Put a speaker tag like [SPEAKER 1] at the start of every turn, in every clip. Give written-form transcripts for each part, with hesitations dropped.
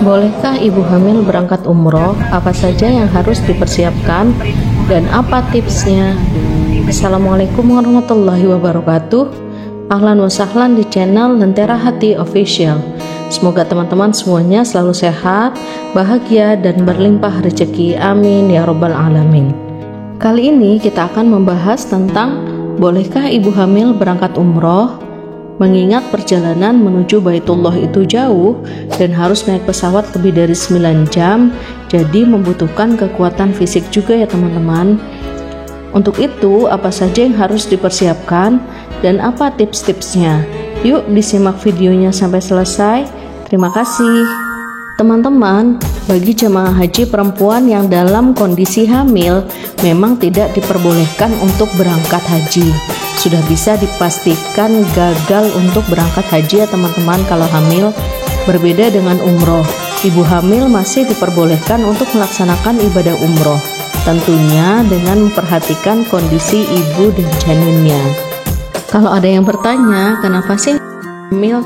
[SPEAKER 1] Bolehkah ibu hamil berangkat umroh? Apa saja yang harus dipersiapkan dan apa tipsnya? Assalamualaikum warahmatullahi wabarakatuh. Ahlan wa sahlan di channel Lentera Hati Official. Semoga teman-teman semuanya selalu sehat, bahagia, dan berlimpah rezeki. Amin ya robbal alamin. Kali ini kita akan membahas tentang bolehkah ibu hamil berangkat umroh? Mengingat perjalanan menuju Baitullah itu jauh dan harus naik pesawat lebih dari 9 jam, jadi membutuhkan kekuatan fisik juga ya teman-teman. Untuk itu, apa saja yang harus dipersiapkan dan apa tips-tipsnya? Yuk disimak videonya sampai selesai. Terima kasih. Teman-teman, bagi jemaah haji perempuan yang dalam kondisi hamil, memang tidak diperbolehkan untuk berangkat haji. Sudah bisa dipastikan gagal untuk berangkat haji ya teman-teman kalau hamil. Berbeda dengan umroh, ibu hamil masih diperbolehkan untuk melaksanakan ibadah umroh, tentunya dengan memperhatikan kondisi ibu dan janinnya. Kalau ada yang bertanya, kenapa sih hamil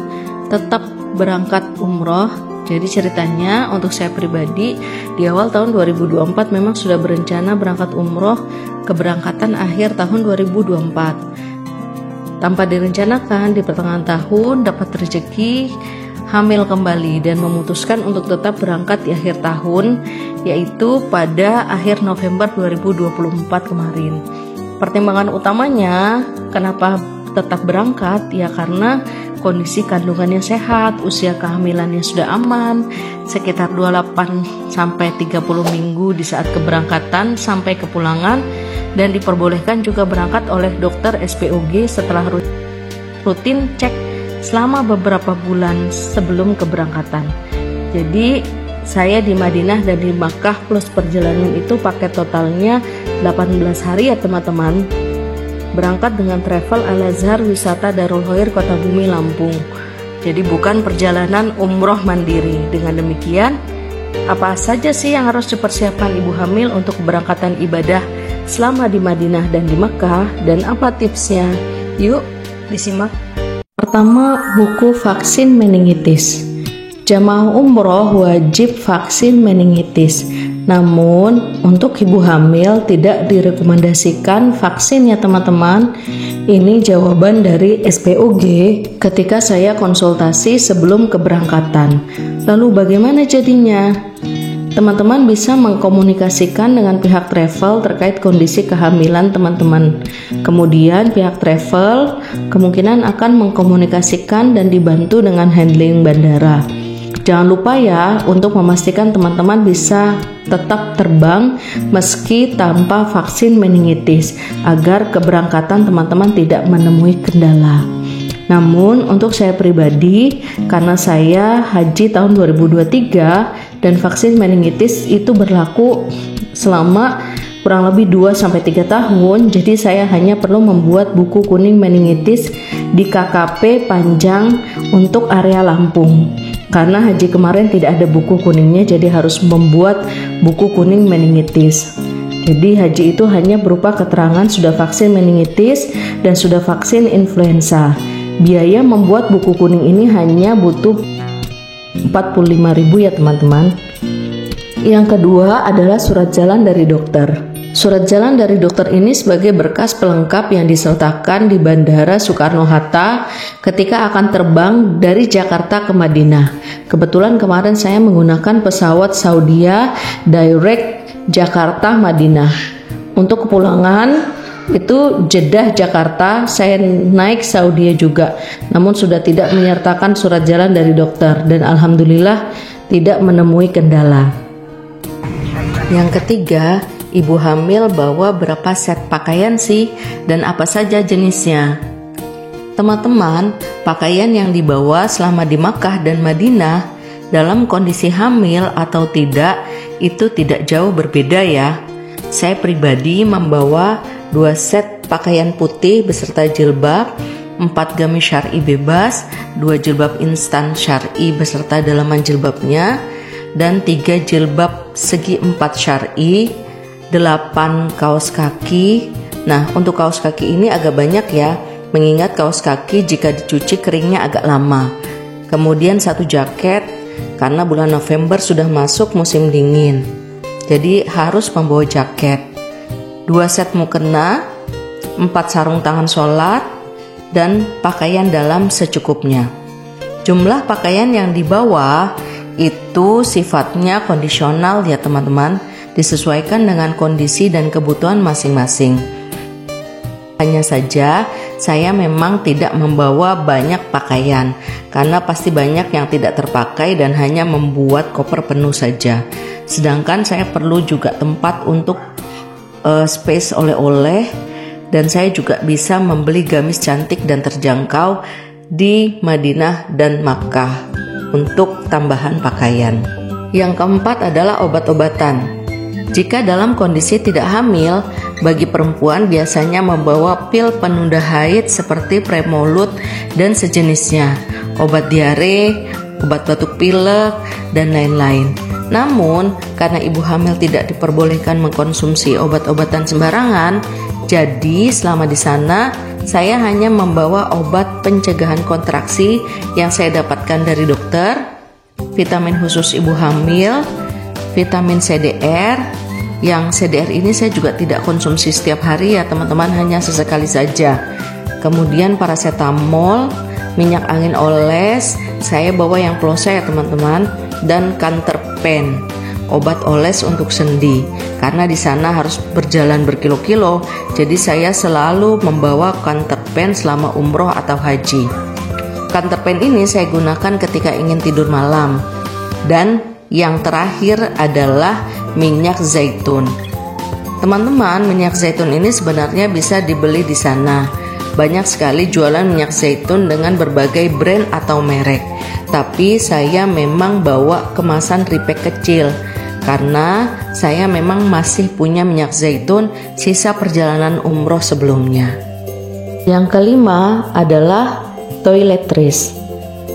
[SPEAKER 1] tetap berangkat umroh? Jadi ceritanya untuk saya pribadi di awal tahun 2024 memang sudah berencana berangkat umroh keberangkatan akhir tahun 2024. Tanpa direncanakan di pertengahan tahun dapat rezeki hamil kembali dan memutuskan untuk tetap berangkat di akhir tahun, yaitu pada akhir November 2024 kemarin. Pertimbangan utamanya kenapa tetap berangkat ya karena kondisi kandungannya sehat, usia kehamilannya sudah aman, sekitar 28 sampai 30 minggu di saat keberangkatan sampai kepulangan, dan diperbolehkan juga berangkat oleh dokter SPOG setelah rutin cek selama beberapa bulan sebelum keberangkatan. Jadi saya di Madinah dan di Makkah plus perjalanan itu paket totalnya 18 hari ya teman-teman. Berangkat dengan travel Al-Azhar Wisata Darul Khair Kota Bumi Lampung. Jadi bukan perjalanan umroh mandiri. Dengan demikian, apa saja sih yang harus dipersiapkan ibu hamil untuk keberangkatan ibadah selama di Madinah dan di Makkah, dan apa tipsnya? Yuk disimak. Pertama, buku vaksin meningitis. Jamaah umroh wajib vaksin meningitis. Namun untuk ibu hamil tidak direkomendasikan vaksin ya teman-teman. Ini jawaban dari SPOG ketika saya konsultasi sebelum keberangkatan. Lalu bagaimana jadinya? Teman-teman bisa mengkomunikasikan dengan pihak travel terkait kondisi kehamilan teman-teman. Kemudian pihak travel kemungkinan akan mengkomunikasikan dan dibantu dengan handling bandara. Jangan lupa ya untuk memastikan teman-teman bisa tetap terbang meski tanpa vaksin meningitis agar keberangkatan teman-teman tidak menemui kendala. Namun untuk saya pribadi, karena saya haji tahun 2023 dan vaksin meningitis itu berlaku selama kurang lebih 2-3 tahun, jadi saya hanya perlu membuat buku kuning meningitis di KKP Panjang untuk area Lampung. Karena haji kemarin tidak ada buku kuningnya, jadi harus membuat buku kuning meningitis. Jadi haji itu hanya berupa keterangan sudah vaksin meningitis dan sudah vaksin influenza. Biaya membuat buku kuning ini hanya butuh 45.000 ya teman-teman. Yang kedua adalah surat jalan dari dokter. Surat jalan dari dokter ini sebagai berkas pelengkap yang disertakan di Bandara Soekarno-Hatta ketika akan terbang dari Jakarta ke Madinah. Kebetulan kemarin saya menggunakan pesawat Saudia Direct Jakarta Madinah. Untuk kepulangan itu Jeddah Jakarta, saya naik Saudia juga. Namun sudah tidak menyertakan surat jalan dari dokter dan alhamdulillah tidak menemui kendala. Yang ketiga, ibu hamil bawa berapa set pakaian sih dan apa saja jenisnya? Teman-teman, pakaian yang dibawa selama di Makkah dan Madinah dalam kondisi hamil atau tidak itu tidak jauh berbeda ya. Saya pribadi membawa 2 set pakaian putih beserta jilbab, 4 gamis syar'i bebas, 2 jilbab instan syar'i beserta dalaman jilbabnya, dan 3 jilbab segi 4 syar'i, 8 kaos kaki. Nah, untuk kaos kaki ini agak banyak ya, mengingat kaos kaki jika dicuci keringnya agak lama. Kemudian 1 jaket, karena bulan November sudah masuk musim dingin. Jadi harus membawa jaket, 2 set mukena, 4 sarung tangan sholat, dan pakaian dalam secukupnya. Jumlah pakaian yang dibawa itu sifatnya kondisional ya teman-teman, disesuaikan dengan kondisi dan kebutuhan masing-masing. Hanya saja saya memang tidak membawa banyak pakaian karena pasti banyak yang tidak terpakai dan hanya membuat koper penuh saja. Sedangkan saya perlu juga tempat untuk space oleh-oleh, dan saya juga bisa membeli gamis cantik dan terjangkau di Madinah dan Makkah untuk tambahan pakaian. Yang keempat adalah obat-obatan. Jika dalam kondisi tidak hamil, bagi perempuan biasanya membawa pil penunda haid seperti Premolud dan sejenisnya, obat diare, obat batuk pilek, dan lain-lain. Namun, karena ibu hamil tidak diperbolehkan mengkonsumsi obat-obatan sembarangan, jadi selama di sana saya hanya membawa obat pencegahan kontraksi yang saya dapatkan dari dokter, vitamin khusus ibu hamil, vitamin CDR. Yang CDR ini saya juga tidak konsumsi setiap hari ya teman-teman, hanya sesekali saja. Kemudian paracetamol, minyak angin oles, saya bawa yang plosa ya teman-teman, dan Canterpen, obat oles untuk sendi. Karena di sana harus berjalan berkilo-kilo, jadi saya selalu membawa Canterpen selama umroh atau haji. Canterpen ini saya gunakan ketika ingin tidur malam. Dan yang terakhir adalah minyak zaitun. Teman-teman, minyak zaitun ini sebenarnya bisa dibeli di sana. Banyak sekali jualan minyak zaitun dengan berbagai brand atau merek. Tapi saya memang bawa kemasan repack kecil karena saya memang masih punya minyak zaitun sisa perjalanan umroh sebelumnya. Yang kelima adalah toiletries.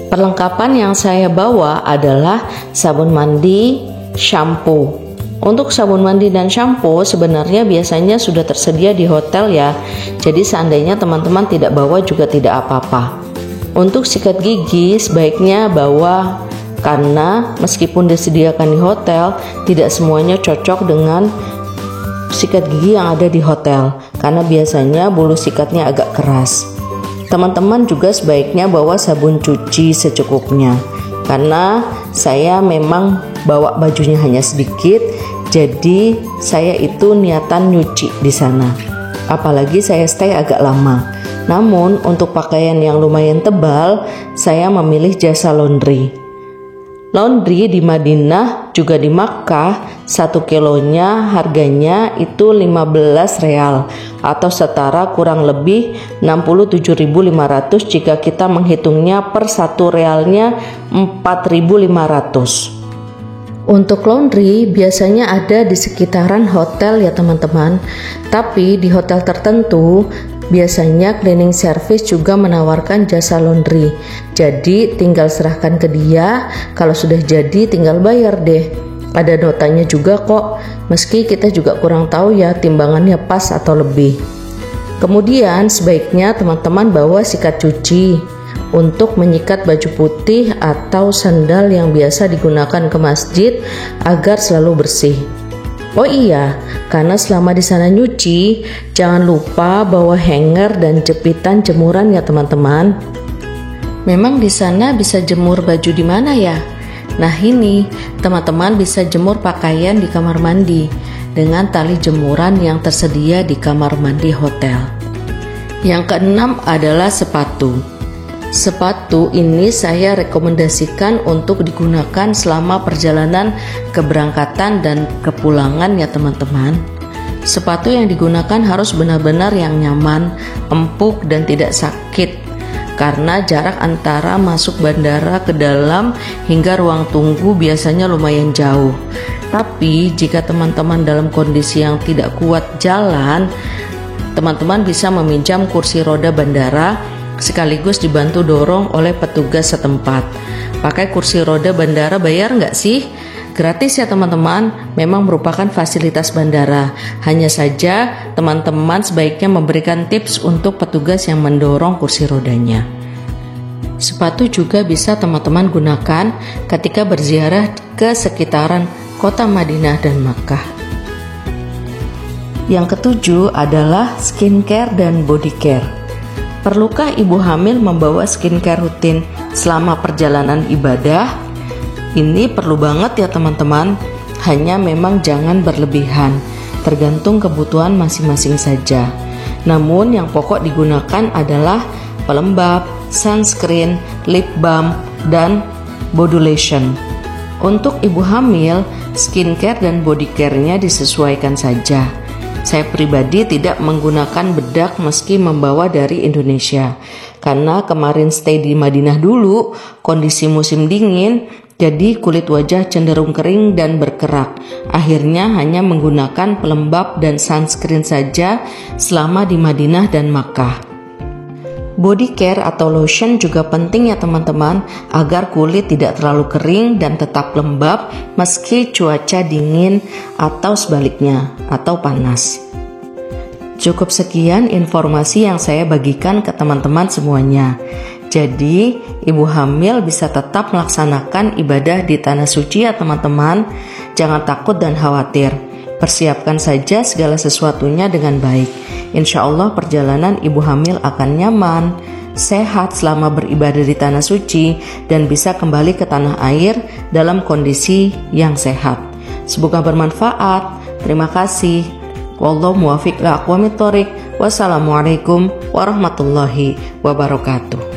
[SPEAKER 1] Perlengkapan yang saya bawa adalah sabun mandi, shampoo. Untuk sabun mandi dan shampoo sebenarnya biasanya sudah tersedia di hotel ya. Jadi seandainya teman-teman tidak bawa juga tidak apa-apa. Untuk sikat gigi sebaiknya bawa, karena meskipun disediakan di hotel, tidak semuanya cocok dengan sikat gigi yang ada di hotel karena biasanya bulu sikatnya agak keras. Teman-teman juga sebaiknya bawa sabun cuci secukupnya, karena saya memang bawa bajunya hanya sedikit, jadi saya itu niatan nyuci di sana. Apalagi saya stay agak lama. Namun untuk pakaian yang lumayan tebal, saya memilih jasa laundry. Laundry di Madinah juga di Makkah 1 kilonya harganya itu 15 real atau setara kurang lebih 67.500 jika kita menghitungnya per 1 realnya 4.500. Untuk laundry biasanya ada di sekitaran hotel ya teman-teman, tapi di hotel tertentu biasanya cleaning service juga menawarkan jasa laundry. Jadi tinggal serahkan ke dia, kalau sudah jadi tinggal bayar deh. Ada notanya juga kok, meski kita juga kurang tahu ya timbangannya pas atau lebih. Kemudian sebaiknya teman-teman bawa sikat cuci untuk menyikat baju putih atau sandal yang biasa digunakan ke masjid agar selalu bersih. Oh iya, karena selama di sana nyuci, jangan lupa bawa hanger dan jepitan jemuran ya teman-teman. Memang di sana bisa jemur baju di mana ya? Nah ini, teman-teman bisa jemur pakaian di kamar mandi dengan tali jemuran yang tersedia di kamar mandi hotel. Yang keenam adalah sepatu. Sepatu ini saya rekomendasikan untuk digunakan selama perjalanan keberangkatan dan kepulangan ya teman-teman. Sepatu yang digunakan harus benar-benar yang nyaman, empuk dan tidak sakit, karena jarak antara masuk bandara ke dalam hingga ruang tunggu biasanya lumayan jauh. Tapi jika teman-teman dalam kondisi yang tidak kuat jalan, teman-teman bisa meminjam kursi roda bandara sekaligus dibantu dorong oleh petugas setempat. Pakai kursi roda bandara bayar nggak sih? Gratis ya teman-teman, memang merupakan fasilitas bandara. Hanya saja teman-teman sebaiknya memberikan tips untuk petugas yang mendorong kursi rodanya. Sepatu juga bisa teman-teman gunakan ketika berziarah ke sekitaran kota Madinah dan Makkah. Yang ketujuh adalah skincare dan body care. Perlukah ibu hamil membawa skincare rutin selama perjalanan ibadah? Ini perlu banget ya teman-teman, hanya memang jangan berlebihan, tergantung kebutuhan masing-masing saja. Namun yang pokok digunakan adalah pelembab, sunscreen, lip balm, dan body lotion. Untuk ibu hamil, skincare dan body care-nya disesuaikan saja. Saya pribadi tidak menggunakan bedak meski membawa dari Indonesia, karena kemarin stay di Madinah dulu, kondisi musim dingin, jadi kulit wajah cenderung kering dan berkerak. Akhirnya hanya menggunakan pelembab dan sunscreen saja selama di Madinah dan Makkah. Body care atau lotion juga penting ya teman-teman, agar kulit tidak terlalu kering dan tetap lembab meski cuaca dingin atau sebaliknya, atau panas. Cukup sekian informasi yang saya bagikan ke teman-teman semuanya. Jadi, ibu hamil bisa tetap melaksanakan ibadah di tanah suci ya teman-teman. Jangan takut dan khawatir. Persiapkan saja segala sesuatunya dengan baik. Insya Allah perjalanan ibu hamil akan nyaman, sehat selama beribadah di tanah suci, dan bisa kembali ke tanah air dalam kondisi yang sehat. Semoga bermanfaat. Terima kasih. Wallahu muwaffiq ila aqwamit thoriq. Wassalamualaikum warahmatullahi wabarakatuh.